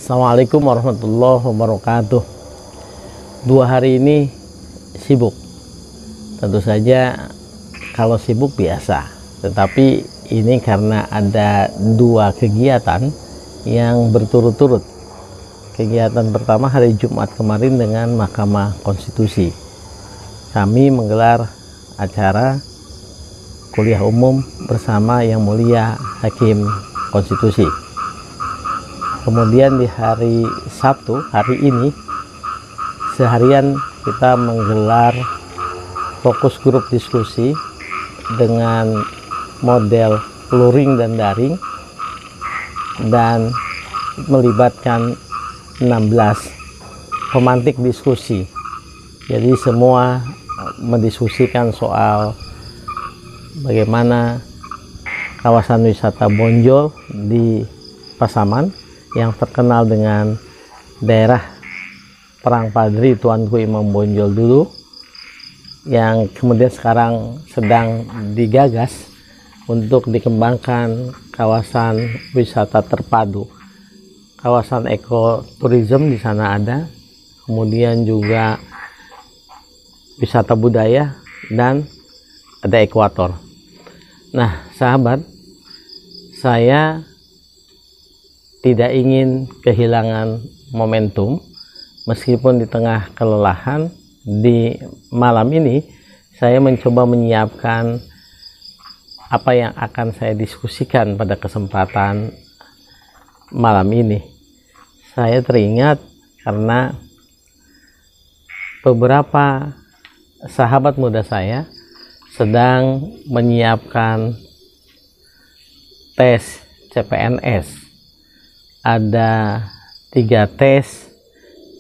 Assalamualaikum warahmatullahi wabarakatuh. 2 hari ini sibuk. Tentu saja kalau sibuk biasa, tetapi ini karena ada 2 kegiatan yang berturut-turut. Kegiatan pertama hari Jumat kemarin dengan Mahkamah Konstitusi. Kami menggelar acara kuliah umum bersama Yang Mulia Hakim Konstitusi. Kemudian di hari Sabtu, hari ini, seharian kita menggelar fokus grup diskusi dengan model luring dan daring dan melibatkan 16 pemantik diskusi. Jadi semua mendiskusikan soal bagaimana kawasan wisata Bonjol di Pasaman yang terkenal dengan daerah Perang Padri Tuanku Imam Bonjol dulu, yang kemudian sekarang sedang digagas untuk dikembangkan kawasan wisata terpadu. Kawasan ekoturism di sana ada, kemudian juga wisata budaya dan ada ekuator. Nah, sahabat, saya tidak ingin kehilangan momentum meskipun di tengah kelelahan. Di malam ini saya mencoba menyiapkan apa yang akan saya diskusikan pada kesempatan malam ini. Saya teringat karena beberapa sahabat muda saya sedang menyiapkan tes CPNS. Ada 3 tes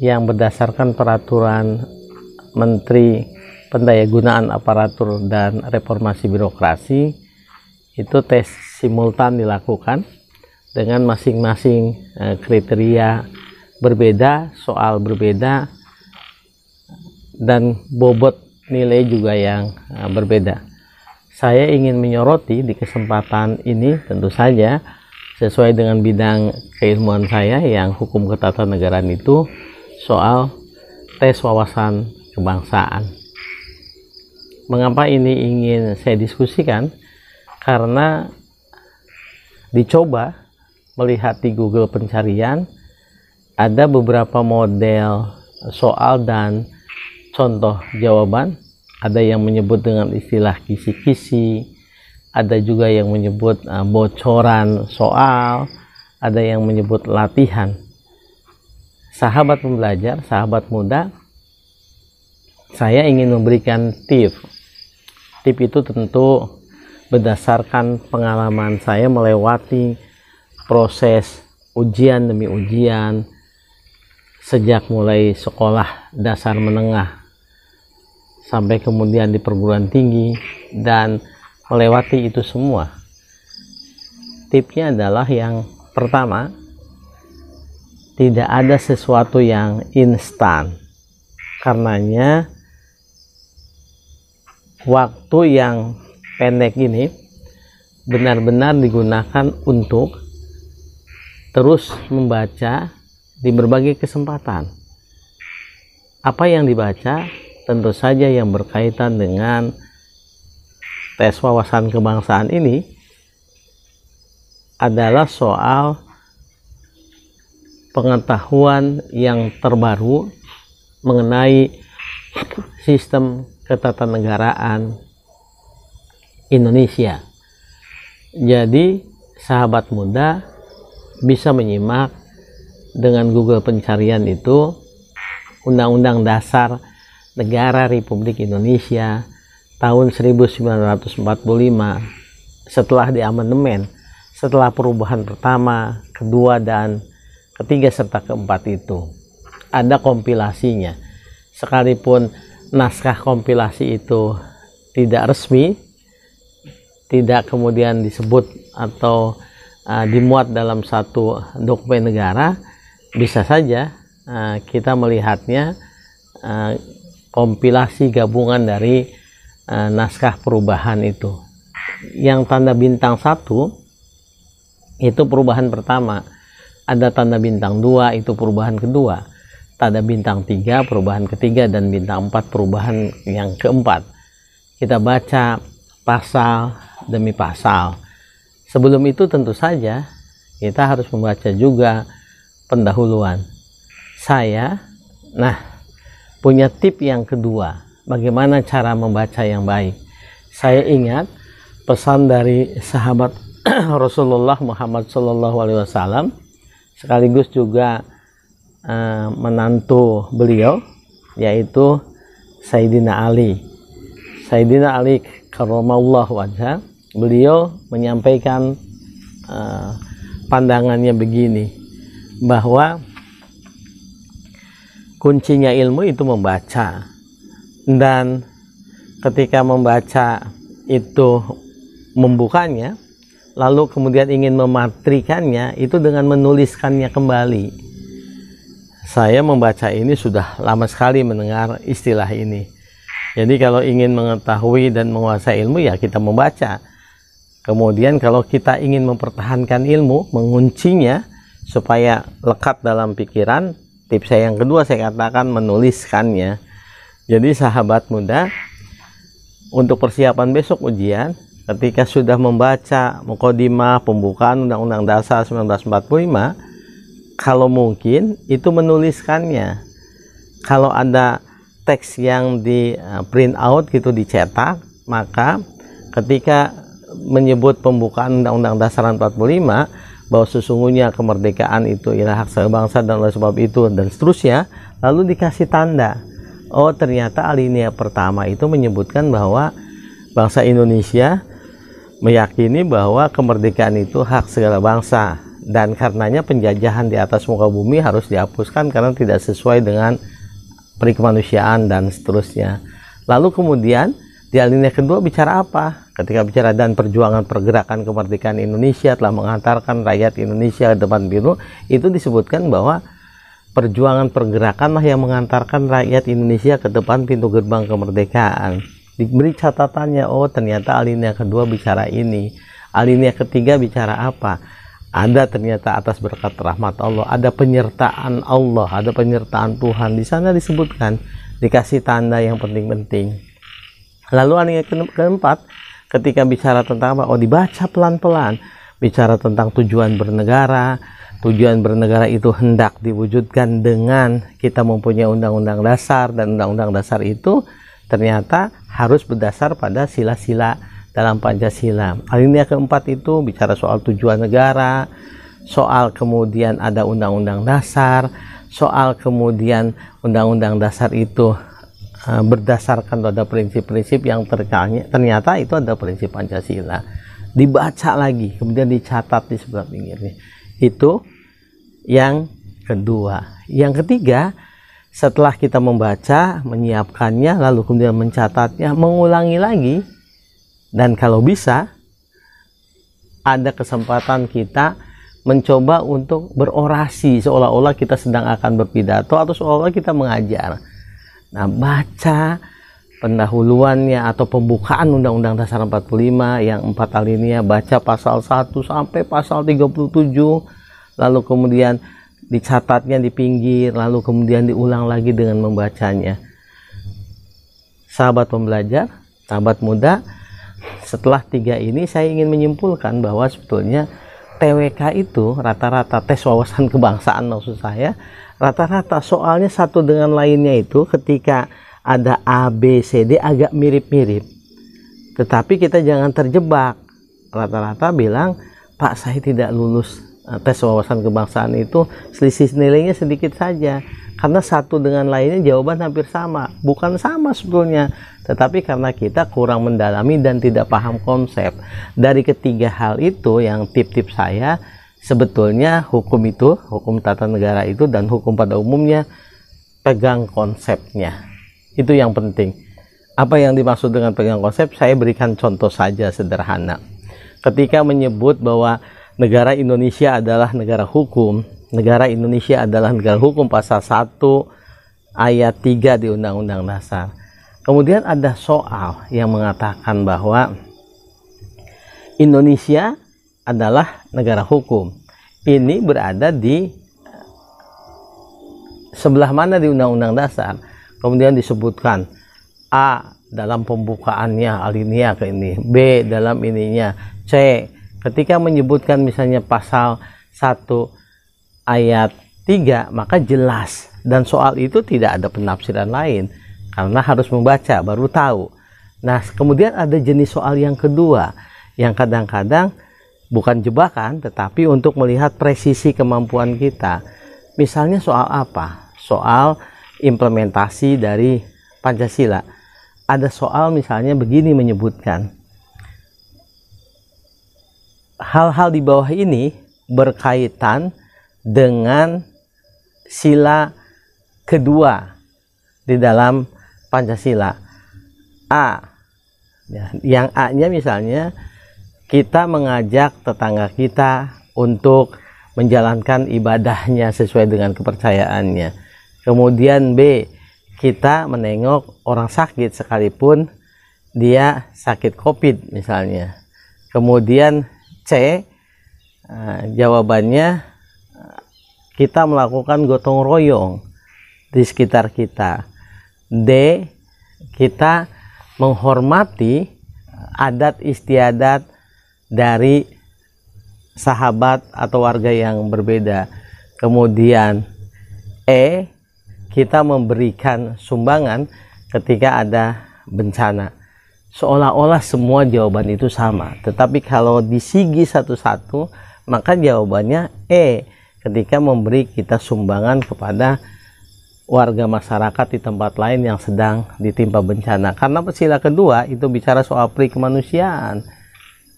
yang berdasarkan peraturan Menteri Pendayagunaan Aparatur dan Reformasi Birokrasi. Itu tes simultan dilakukan dengan masing-masing kriteria berbeda, soal berbeda, dan bobot nilai juga yang berbeda. Saya ingin menyoroti di kesempatan ini tentu saja sesuai dengan bidang keilmuan saya yang hukum ketatanegaraan itu, soal tes wawasan kebangsaan. Mengapa ini ingin saya diskusikan? Karena dicoba melihat di Google pencarian, ada beberapa model soal dan contoh jawaban. Ada yang menyebut dengan istilah kisi-kisi, ada juga yang menyebut bocoran soal, ada yang menyebut latihan. Sahabat pembelajar, sahabat muda, saya ingin memberikan tip. Tip itu tentu berdasarkan pengalaman saya melewati proses ujian demi ujian sejak mulai sekolah dasar menengah sampai kemudian di perguruan tinggi, dan melewati itu semua. Tipnya adalah yang pertama, tidak ada sesuatu yang instan. Karenanya waktu yang pendek ini benar-benar digunakan untuk terus membaca di berbagai kesempatan. Apa yang dibaca tentu saja yang berkaitan dengan tes wawasan kebangsaan ini adalah soal pengetahuan yang terbaru mengenai sistem ketatanegaraan Indonesia. Jadi sahabat muda bisa menyimak dengan Google pencarian itu Undang-Undang Dasar Negara Republik Indonesia tahun 1945 setelah diamandemen, setelah perubahan pertama, kedua, dan ketiga serta keempat itu. Ada kompilasinya. Sekalipun naskah kompilasi itu tidak resmi, tidak kemudian disebut atau dimuat dalam satu dokumen negara, bisa saja kita melihatnya kompilasi gabungan dari naskah perubahan itu. Yang tanda bintang 1 itu perubahan pertama, ada tanda bintang 2 itu perubahan kedua, tanda bintang 3 perubahan ketiga, dan bintang 4 perubahan yang keempat. Kita baca pasal demi pasal. Sebelum itu tentu saja kita harus membaca juga pendahuluan. Saya punya tip yang kedua, bagaimana cara membaca yang baik. Saya ingat pesan dari sahabat Rasulullah Muhammad SAW, sekaligus juga menantu beliau, yaitu Sayyidina Ali. Sayyidina Ali karramallahu wajhah, beliau menyampaikan pandangannya begini, bahwa kuncinya ilmu itu membaca, dan ketika membaca itu membukanya, lalu kemudian ingin mematrikannya itu dengan menuliskannya kembali. Saya membaca ini sudah lama sekali mendengar istilah ini. Jadi kalau ingin mengetahui dan menguasai ilmu, ya kita membaca. Kemudian kalau kita ingin mempertahankan ilmu, menguncinya supaya lekat dalam pikiran, tips saya yang kedua saya katakan menuliskannya. Jadi sahabat muda, untuk persiapan besok ujian, ketika sudah membaca mukadimah pembukaan Undang-Undang Dasar 1945, kalau mungkin itu menuliskannya. Kalau ada teks yang di print out gitu, dicetak, maka ketika menyebut pembukaan Undang-Undang Dasar 45 bahwa sesungguhnya kemerdekaan itu ialah hak sebangsa dan oleh sebab itu dan seterusnya, lalu dikasih tanda. Oh, ternyata alinea pertama itu menyebutkan bahwa bangsa Indonesia meyakini bahwa kemerdekaan itu hak segala bangsa, dan karenanya penjajahan di atas muka bumi harus dihapuskan karena tidak sesuai dengan perikemanusiaan dan seterusnya. Lalu kemudian di alinea kedua bicara apa? Ketika bicara dan perjuangan pergerakan kemerdekaan Indonesia telah mengantarkan rakyat Indonesia ke depan biru, itu disebutkan bahwa perjuangan pergerakanlah yang mengantarkan rakyat Indonesia ke depan pintu gerbang kemerdekaan. Diberi catatannya, oh ternyata alinea kedua bicara ini. Alinea ketiga bicara apa? Ada ternyata atas berkat rahmat Allah, ada penyertaan Allah, ada penyertaan Tuhan. Di sana disebutkan, dikasih tanda yang penting-penting. Lalu alinea keempat, ketika bicara tentang apa? Oh, dibaca pelan-pelan. Bicara tentang tujuan bernegara. Tujuan bernegara itu hendak diwujudkan dengan kita mempunyai undang-undang dasar, dan undang-undang dasar itu ternyata harus berdasar pada sila-sila dalam Pancasila. Alinea keempat itu bicara soal tujuan negara, soal kemudian ada undang-undang dasar, soal kemudian undang-undang dasar itu berdasarkan pada prinsip-prinsip yang ternyata itu ada prinsip Pancasila. Dibaca lagi, kemudian dicatat di sebelah pinggirnya. Itu yang kedua. Yang ketiga, setelah kita membaca, menyiapkannya, lalu kemudian mencatatnya, mengulangi lagi, dan kalau bisa ada kesempatan kita mencoba untuk berorasi seolah-olah kita sedang akan berpidato atau seolah-olah kita mengajar. Nah, baca pendahuluannya atau pembukaan Undang-Undang Dasar 45 yang 4 alinea, baca pasal 1 sampai pasal 37, lalu kemudian dicatatnya di pinggir, lalu kemudian diulang lagi dengan membacanya. Sahabat pembelajar, sahabat muda, setelah 3 ini saya ingin menyimpulkan bahwa sebetulnya TWK itu rata-rata, tes wawasan kebangsaan maksud saya, rata-rata soalnya satu dengan lainnya itu ketika ada A, B, C, D agak mirip-mirip. Tetapi kita jangan terjebak. Rata-rata bilang, Pak saya tidak lulus tes wawasan kebangsaan itu, selisih nilainya sedikit saja. Karena satu dengan lainnya jawaban hampir sama. Bukan sama sebetulnya. Tetapi karena kita kurang mendalami dan tidak paham konsep. Dari ketiga hal itu yang tip-tip saya, sebetulnya hukum itu, hukum tata negara itu dan hukum pada umumnya, pegang konsepnya. Itu yang penting. Apa yang dimaksud dengan pegang konsep? Saya berikan contoh saja sederhana. Ketika menyebut bahwa negara Indonesia adalah negara hukum, negara Indonesia adalah negara hukum pasal 1 ayat 3 di Undang-Undang Dasar. Kemudian ada soal yang mengatakan bahwa Indonesia adalah negara hukum. ini berada di sebelah mana di Undang-Undang Dasar. Kemudian disebutkan A dalam pembukaannya alinea ke ini, B dalam ininya, C ketika menyebutkan misalnya pasal 1 ayat 3, maka jelas, dan soal itu tidak ada penafsiran lain karena harus membaca baru tahu. Nah, kemudian ada jenis soal yang kedua yang kadang-kadang bukan jebakan tetapi untuk melihat presisi kemampuan kita. Misalnya soal apa? Soal implementasi dari Pancasila. Ada soal misalnya begini menyebutkan, hal-hal di bawah ini berkaitan dengan sila kedua di dalam Pancasila. A, yang A-nya misalnya kita mengajak tetangga kita untuk menjalankan ibadahnya sesuai dengan kepercayaannya. Kemudian B, kita menengok orang sakit sekalipun dia sakit COVID misalnya. Kemudian C, jawabannya kita melakukan gotong royong di sekitar kita. D, kita menghormati adat istiadat dari sahabat atau warga yang berbeda. Kemudian E, kita memberikan sumbangan ketika ada bencana. Seolah-olah semua jawaban itu sama, tetapi kalau disigi satu-satu maka jawabannya E, ketika memberi kita sumbangan kepada warga masyarakat di tempat lain yang sedang ditimpa bencana. Karena sila kedua itu bicara soal pri kemanusiaan,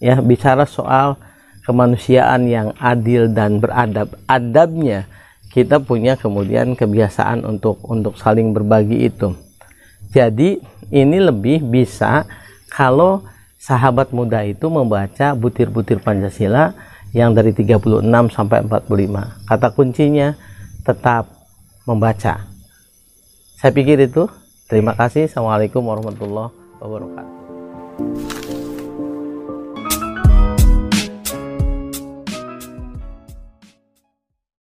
ya, bicara soal kemanusiaan yang adil dan beradab. Adabnya kita punya kemudian kebiasaan untuk saling berbagi itu. Jadi ini lebih bisa kalau sahabat muda itu membaca butir-butir Pancasila yang dari 36 sampai 45. Kata kuncinya tetap membaca. Saya pikir itu. Terima kasih. Assalamualaikum warahmatullahi wabarakatuh.